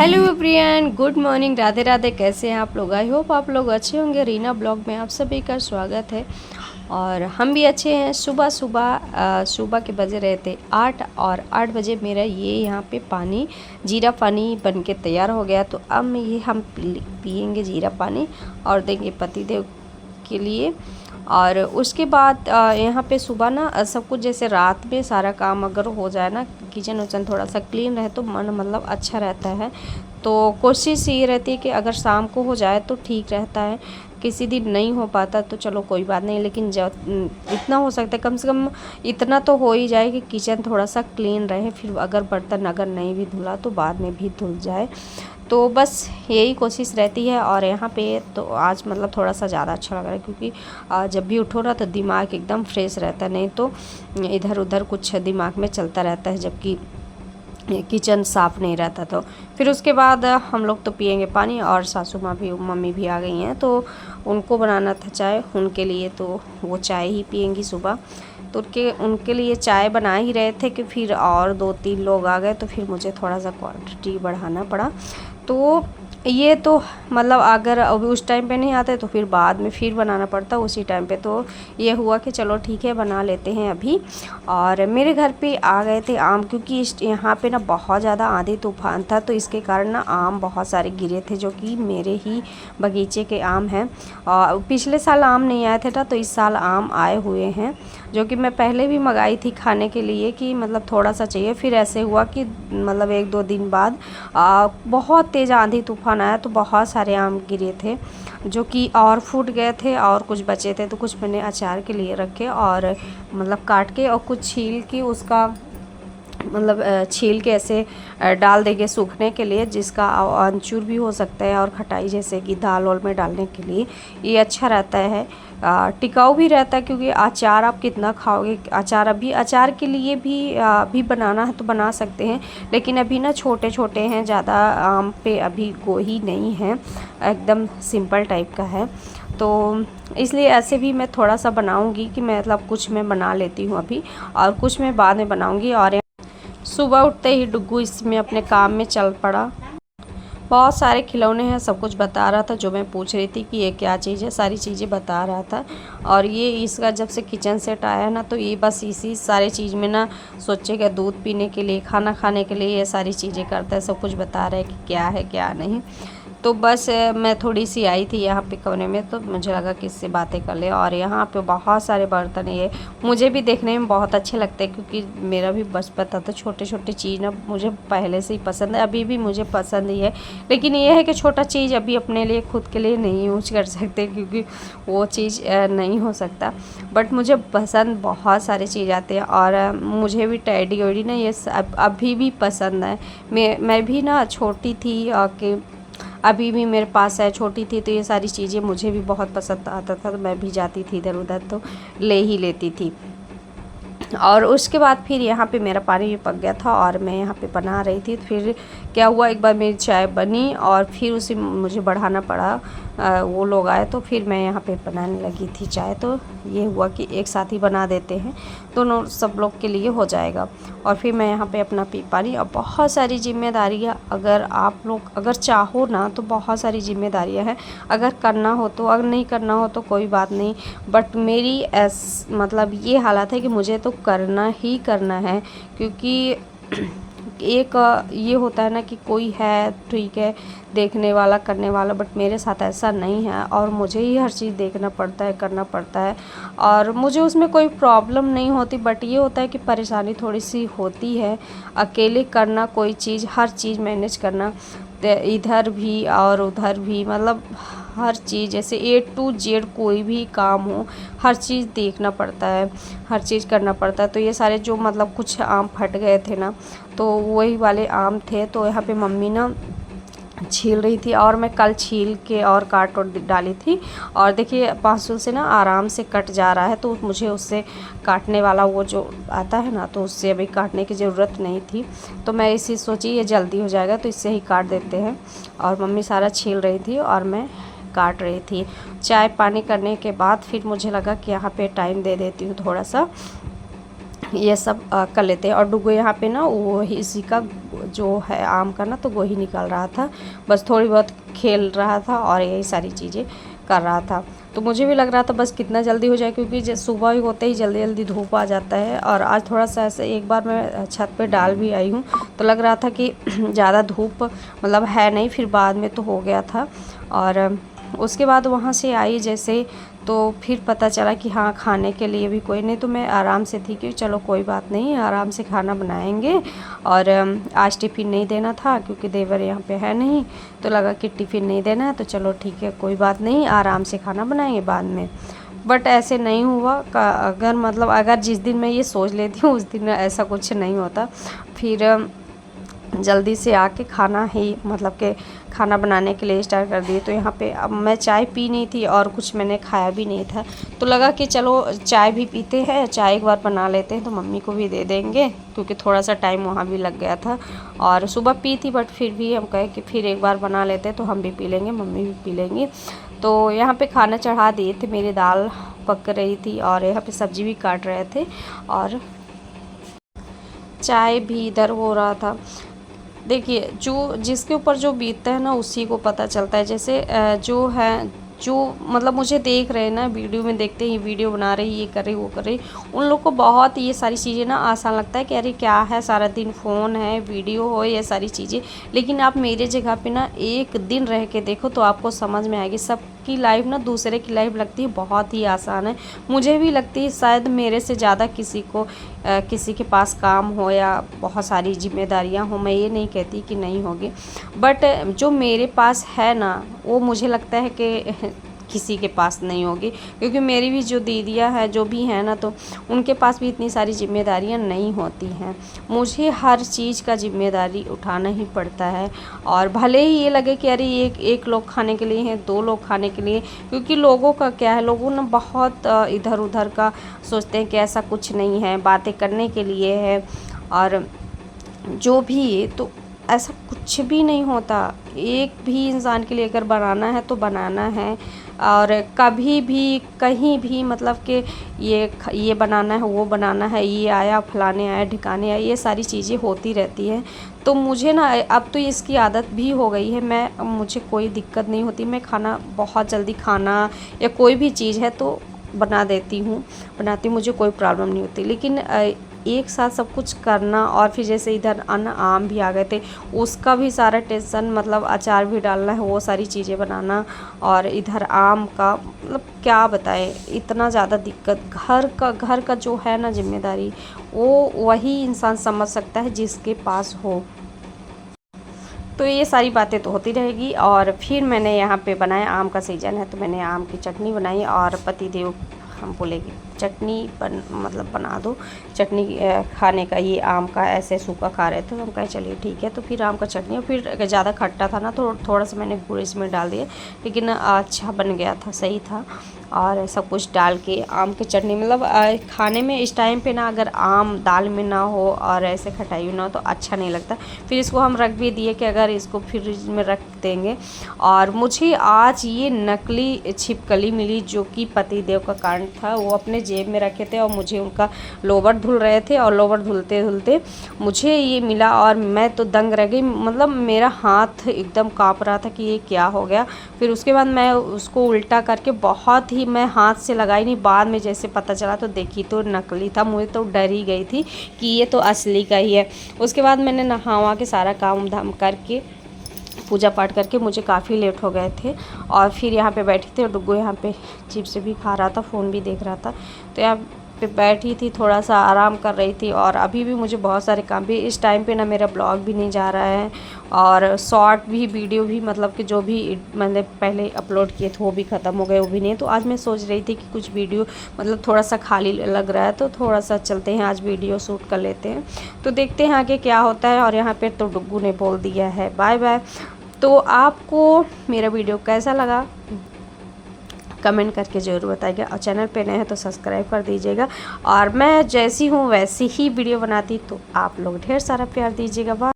Hello everyone, good morning, Radhe Radhe. कैसे हैं आप लोग? आई होप आप लोग अच्छे होंगे। रीना ब्लॉग में आप सभी का स्वागत है और हम भी अच्छे हैं। सुबह के बजे रहे थे 8 और 8 बजे मेरा ये यहाँ पे पानी जीरा पानी बन के तैयार हो गया। तो अब ये हम पियेंगे जीरा पानी और देंगे पतिदेव के लिए। और उसके बाद यहाँ पे सुबह ना सब कुछ जैसे रात में सारा काम अगर हो जाए ना, किचन उचन थोड़ा सा क्लीन रहे तो मन मतलब अच्छा रहता है। तो कोशिश ये रहती है कि अगर शाम को हो जाए तो ठीक रहता है। किसी दिन नहीं हो पाता तो चलो कोई बात नहीं, लेकिन जब इतना हो सकता है कम से कम इतना तो हो ही जाए कि किचन थोड़ा सा क्लीन रहे। फिर अगर बर्तन अगर नहीं भी धुला तो बाद में भी धुल जाए। तो बस यही कोशिश रहती है। और यहाँ पे तो आज मतलब थोड़ा सा ज़्यादा अच्छा लग रहा है क्योंकि जब भी उठो ना तो दिमाग एकदम फ्रेश रहता है, नहीं तो इधर उधर कुछ दिमाग में चलता रहता है जबकि किचन साफ़ नहीं रहता। तो फिर उसके बाद हम लोग तो पियेंगे पानी। और सासू माँ भी मम्मी भी आ गई हैं तो उनको बनाना था चाय उनके लिए, तो वो चाय ही पियेंगी सुबह। तो उनके लिए चाय बना ही रहे थे कि फिर और 2-3 लोग आ गए तो फिर मुझे थोड़ा सा क्वांटिटी बढ़ाना पड़ा। तो ये तो मतलब अगर अभी उस टाइम पे नहीं आते तो फिर बाद में फिर बनाना पड़ता उसी टाइम पे। तो ये हुआ कि चलो ठीक है बना लेते हैं अभी। और मेरे घर पे आ गए थे आम, क्योंकि यहाँ पे ना बहुत ज़्यादा आंधी तूफान था तो इसके कारण ना आम बहुत सारे गिरे थे, जो कि मेरे ही बगीचे के आम हैं। और पिछले साल आम नहीं आए थे ना, तो इस साल आम आए हुए हैं, जो कि मैं पहले भी मंगाई थी खाने के लिए कि मतलब थोड़ा सा चाहिए। फिर ऐसे हुआ कि मतलब 1-2 दिन बाद बहुत तेज़ आंधी तूफान आया तो बहुत सारे आम गिरे थे, जो कि और फूट गए थे और कुछ बचे थे। तो कुछ मैंने अचार के लिए रखे और मतलब काट के, और कुछ छील के उसका मतलब छील के ऐसे डाल देंगे सूखने के लिए, जिसका आमचूर भी हो सकता है और खटाई जैसे कि दाल वाल में डालने के लिए ये अच्छा रहता है। टिकाऊ भी रहता है क्योंकि अचार आप कितना खाओगे। अचार अभी अचार के लिए भी बनाना है तो बना सकते हैं, लेकिन अभी ना छोटे छोटे हैं, ज़्यादा आम पे अभी गोही नहीं है, एकदम सिंपल टाइप का है। तो इसलिए ऐसे भी मैं थोड़ा सा बनाऊंगी कि मतलब कुछ मैं बना लेती हूँ अभी और कुछ मैं बाद में बनाऊंगी। और सुबह उठते ही डुग्गू इसमें अपने काम में चल पड़ा। बहुत सारे खिलौने हैं, सब कुछ बता रहा था। जो मैं पूछ रही थी कि ये क्या चीज़ है, सारी चीज़ें बता रहा था। और ये इसका जब से किचन सेट आया ना, तो ये बस इसी सारी चीज़ में ना सोचेगा दूध पीने के लिए, खाना खाने के लिए ये सारी चीज़ें करता है। सब कुछ बता रहा है कि क्या है क्या नहीं। तो बस मैं थोड़ी सी आई थी यहाँ पे कोने में, तो मुझे लगा कि इससे बातें कर ले। और यहाँ पे बहुत सारे बर्तन ये मुझे भी देखने में बहुत अच्छे लगते हैं, क्योंकि मेरा भी बचपन था तो छोटे छोटे चीज़ ना मुझे पहले से ही पसंद है, अभी भी मुझे पसंद ही है। लेकिन ये है कि छोटा चीज़ अभी अपने लिए खुद के लिए नहीं यूज कर सकते, क्योंकि वो चीज़ नहीं हो सकता। बट मुझे पसंद बहुत सारी चीज़ आती है। और मुझे भी टैडी वैडी ना ये अभी भी पसंद है। मैं भी ना छोटी थी कि अभी भी मेरे पास है, छोटी थी तो ये सारी चीज़ें मुझे भी बहुत पसंद आता था। तो मैं भी जाती थी इधर उधर तो ले ही लेती थी। और उसके बाद फिर यहाँ पे मेरा पानी भी पक गया था और मैं यहाँ पे बना रही थी। फिर क्या हुआ, एक बार मेरी चाय बनी और फिर उसे मुझे बढ़ाना पड़ा। वो लोग आए तो फिर मैं यहाँ पे बनाने लगी थी चाय। तो ये हुआ कि एक साथ ही बना देते हैं, दोनों सब लोग के लिए हो जाएगा। और फिर मैं यहाँ पे अपना पी पानी। और बहुत सारी जिम्मेदारियाँ, अगर आप लोग अगर चाहो ना तो बहुत सारी जिम्मेदारियाँ हैं। अगर करना हो तो, अगर नहीं करना हो तो कोई बात नहीं। बट मेरी मतलब ये हालत है कि मुझे तो करना ही करना है, क्योंकि एक ये होता है ना कि कोई है ठीक है देखने वाला करने वाला, बट मेरे साथ ऐसा नहीं है और मुझे ही हर चीज़ देखना पड़ता है, करना पड़ता है। और मुझे उसमें कोई प्रॉब्लम नहीं होती, बट ये होता है कि परेशानी थोड़ी सी होती है। अकेले करना कोई चीज़, हर चीज़ मैनेज करना, इधर भी और उधर भी, मतलब हर चीज़ जैसे A to Z कोई भी काम हो हर चीज़ देखना पड़ता है, हर चीज़ करना पड़ता है। तो ये सारे जो मतलब कुछ आम फट गए थे ना, तो वही वाले आम थे। तो यहाँ पे मम्मी ना छील रही थी और मैं कल छील के और काट और डाली थी। और देखिए पांसुल से ना आराम से कट जा रहा है, तो मुझे उससे काटने वाला वो जो आता है ना, तो उससे अभी काटने की ज़रूरत नहीं थी। तो मैं इसी सोची ये जल्दी हो जाएगा तो इससे ही काट देते हैं। और मम्मी सारा छील रही थी और मैं काट रही थी। चाय पानी करने के बाद फिर मुझे लगा कि यहाँ पे टाइम दे देती हूँ थोड़ा सा। ये सब कर लेते हैं। और डुगू यहाँ पे ना वो इसी का जो है आम का ना तो वो ही निकाल रहा था, बस थोड़ी बहुत खेल रहा था और यही सारी चीज़ें कर रहा था। तो मुझे भी लग रहा था बस कितना जल्दी हो जाए, क्योंकि सुबह ही होते ही जल्दी जल्दी धूप आ जाता है। और आज थोड़ा सा ऐसे एक बार मैं छत पे डाल भी आई हूँ तो लग रहा था कि ज़्यादा धूप मतलब है नहीं, फिर बाद में तो हो गया था। और उसके बाद वहाँ से आई जैसे तो फिर पता चला कि हाँ खाने के लिए भी कोई नहीं, तो मैं आराम से थी कि चलो कोई बात नहीं आराम से खाना बनाएंगे। और आज टिफ़िन नहीं देना था क्योंकि देवर यहाँ पे है नहीं, तो लगा कि टिफ़िन नहीं देना है तो चलो ठीक है कोई बात नहीं आराम से खाना बनाएंगे बाद में। बट ऐसे नहीं हुआ। अगर जिस दिन मैं ये सोच लेती हूँ उस दिन ऐसा कुछ नहीं होता। फिर जल्दी से आके खाना ही मतलब कि खाना बनाने के लिए स्टार्ट कर दिए। तो यहाँ पे अब मैं चाय पी नहीं थी और कुछ मैंने खाया भी नहीं था, तो लगा कि चलो चाय भी पीते हैं, चाय एक बार बना लेते हैं तो मम्मी को भी दे देंगे, क्योंकि थोड़ा सा टाइम वहाँ भी लग गया था। और सुबह पी थी बट फिर भी हम कहे कि फिर एक बार बना लेते हैं तो हम भी पी लेंगे, मम्मी भी पी लेंगी। तो यहाँ पे खाना चढ़ा दिए थे, मेरी दाल पक रही थी और यहाँ पे सब्ज़ी भी काट रहे थे और चाय भी इधर हो रहा था। देखिए जो जिसके ऊपर जो बीतता है ना उसी को पता चलता है। जैसे जो मतलब मुझे देख रहे हैं ना, वीडियो में देखते हैं ये वीडियो बना रही, ये कर रही, वो कर रही, उन लोग को बहुत ये सारी चीज़ें ना आसान लगता है कि अरे क्या है सारा दिन फ़ोन है, वीडियो हो, ये सारी चीज़ें। लेकिन आप मेरे जगह पे ना एक दिन रह के देखो तो आपको समझ में आएगी। सबकी लाइफ ना दूसरे की लाइफ लगती है बहुत ही आसान है, मुझे भी लगती है शायद मेरे से ज़्यादा किसी के पास काम हो या बहुत सारी जिम्मेदारियां हो, मैं ये नहीं कहती कि नहीं होगी, बट जो मेरे पास है ना वो मुझे लगता है कि किसी के पास नहीं होगी। क्योंकि मेरी भी जो दीदियाँ हैं जो भी हैं ना तो उनके पास भी इतनी सारी जिम्मेदारियां नहीं होती हैं। मुझे हर चीज़ का जिम्मेदारी उठाना ही पड़ता है। और भले ही ये लगे कि अरे एक लोग खाने के लिए हैं, 2 लोग खाने के लिए, क्योंकि लोगों का क्या है, लोगों ना बहुत इधर उधर का सोचते हैं कि ऐसा कुछ नहीं है, बातें करने के लिए है और जो भी, तो ऐसा कुछ भी नहीं होता। एक भी इंसान के लिए अगर बनाना है तो बनाना है। और कभी भी कहीं भी मतलब कि ये बनाना है, वो बनाना है, ये आया फलाने आया ठिकाने आया, ये सारी चीज़ें होती रहती हैं। तो मुझे ना अब तो इसकी आदत भी हो गई है। मुझे कोई दिक्कत नहीं होती, मैं खाना बहुत जल्दी खाना या कोई भी चीज़ है तो बनाती हूँ, मुझे कोई प्रॉब्लम नहीं होती। लेकिन एक साथ सब कुछ करना, और फिर जैसे इधर आम भी आ गए थे उसका भी सारा टेंशन, मतलब अचार भी डालना है, वो सारी चीज़ें बनाना, और इधर आम का मतलब क्या बताएं इतना ज़्यादा दिक्कत। घर का जो है ना जिम्मेदारी, वो वही इंसान समझ सकता है जिसके पास हो। तो ये सारी बातें तो होती रहेगी। और फिर मैंने यहाँ पे बनाया, आम का सीज़न है तो मैंने आम की चटनी बनाई। और पतिदेव हम बोले कि चटनी बना दो, चटनी खाने का, ये आम का ऐसे सूखा खा रहे थे तो हम कहे चलिए ठीक है। तो फिर आम का चटनी, और फिर ज़्यादा खट्टा था ना तो थोड़ा सा मैंने गुड़ इसमें डाल दिया, लेकिन अच्छा बन गया था, सही था। और सब कुछ डाल के आम की चटनी मतलब खाने में इस टाइम पे ना अगर आम दाल में ना हो और ऐसे खटाई ना हो तो अच्छा नहीं लगता। फिर इसको हम रख भी दिए कि अगर इसको फ्रिज में रख देंगे। और मुझे आज ये नकली छिपकली मिली जो कि पतिदेव का कांड था, वो अपने जेब में रखे थे और मुझे उनका लोवर धुल रहे थे और लोवर धुलते धुलते मुझे ये मिला और मैं तो दंग रह गई। मतलब मेरा हाथ एकदम काँप रहा था कि ये क्या हो गया। फिर उसके बाद मैं उसको उल्टा करके बहुत ही मैं हाथ से लगाई नहीं, बाद में जैसे पता चला तो देखी तो नकली था। मुझे तो डर ही गई थी कि ये तो असली का ही है। उसके बाद मैंने नहा के सारा काम धाम करके पूजा पाठ करके, मुझे काफ़ी लेट हो गए थे। और फिर यहाँ पे बैठी थी और डुग्गू यहाँ पे चिप्स भी खा रहा था, फ़ोन भी देख रहा था। तो यहाँ पे बैठी थी, थोड़ा सा आराम कर रही थी। और अभी भी मुझे बहुत सारे काम भी, इस टाइम पे ना मेरा ब्लॉग भी नहीं जा रहा है और शॉर्ट भी वीडियो भी मतलब कि जो भी मैंने पहले अपलोड किए थे वो भी ख़त्म हो गए, वो भी नहीं। तो आज मैं सोच रही थी कि कुछ वीडियो मतलब थोड़ा सा खाली लग रहा है तो थोड़ा सा चलते हैं आज वीडियो शूट कर लेते हैं। तो देखते हैं आगे क्या होता है। और यहाँ पर तो डुग्गू ने बोल दिया है बाय बाय। तो आपको मेरा वीडियो कैसा लगा कमेंट करके ज़रूर बताइएगा, और चैनल पे नए हैं तो सब्सक्राइब कर दीजिएगा। और मैं जैसी हूँ वैसी ही वीडियो बनाती, तो आप लोग ढेर सारा प्यार दीजिएगा।